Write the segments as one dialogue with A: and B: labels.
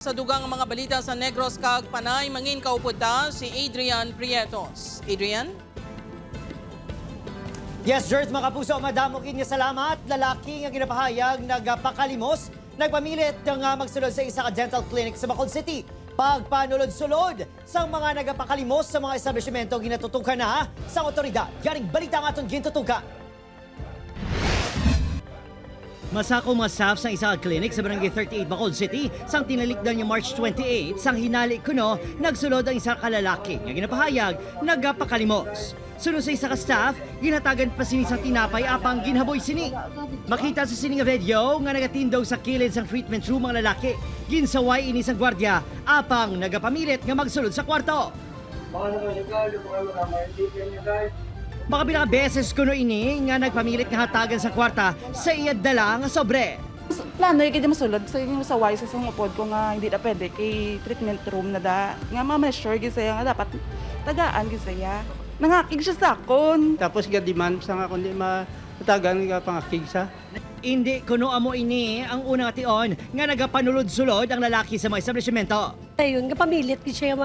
A: Sa dugang mga balita sa Negros kag Panay, mangin kaupod ta si Adrian Prietos. Adrian?
B: Yes, Jers, mga kapuso, madamo kini salamat. Lalaki nga ginapahayag nagpakalimos, nagpamilit nga magsulod sa isa ka dental clinic sa Bacolod City. Pagpanulod-sulod sa mga nagpakalimos sa mga establishmento ginatutukan na sa otoridad. Yaring balita nga itong gintutukan. Masako mga staff sa isa ka clinic sa Barangay 38 Bacolod City sang tinalikdan niya March 28 sang hinali kuno nagsulod ang isa ka lalaki nga ginapahayag nagapakalimos. Sunod sa isa ka staff, ginatagan pa sini sa tinapay apang ginhaboy sini. Makita sa sini nga video nga nagatindog sa kilid sang treatment room ang lalaki. Ginsaway ini sang gwardiya apang nagapamilit nga magsulod sa kwarto. Baka pinaka-beses kuno ini nga nagpamilit nga hatagan sa kwarta sa iyad dala nga sobre.
C: Plano yung kaya masulod sa inyo sa wise sa upod ko nga hindi na pwede kay treatment room na da. Nga ma-measure gisaya nga dapat tagaan gisaya. Nangakig siya sa akon.
D: Tapos ga-demand sa nga kundi matagan nga pangakig sa.
B: Hindi kuno amo ini ang unang ation nga nagapanulod-sulod ang lalaki sa mga establishmento.
E: Ayun, kapamilit ko siya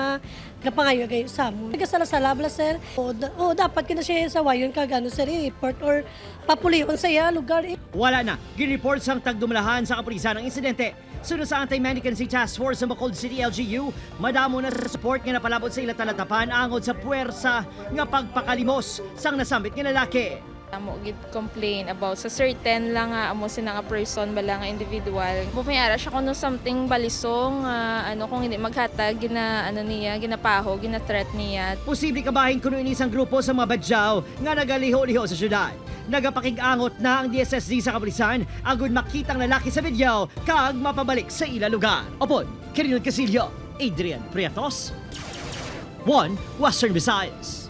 E: kapangayo kayo sa mo. Nagkasala-sala bla sir. O dapat kina siya sa wayon kagano sir i-report or papuliyon sa iya lugar.
B: Wala na, ginreport sang tagdumalahan sa kapulisan ng insidente. Sunod sa Anti-Mendicancy Task Force sa Bacolod City LGU, madamo na support nga napalabot sa ila talatapan angod sa puwersa nga pagpakalimos sang nasambit nga lalaki.
F: Amo gid complain about sa certain lang nga amo sina nga person bala nga individual. Bumayara siya kuno something balisong kung hindi maghatag ginapaho, gina-threat niya.
B: Posible kabahin kuno ini isang grupo sa mga badyaw nga nagaliho-liho sa syudad. Nagapakig-angot na ang DSSD sa kapulisan agud makitang lalaki sa video kag mapabalik sa ila lugar. Opod, Kiril Casillo, Adrian Prietos, 1 Western Visayas.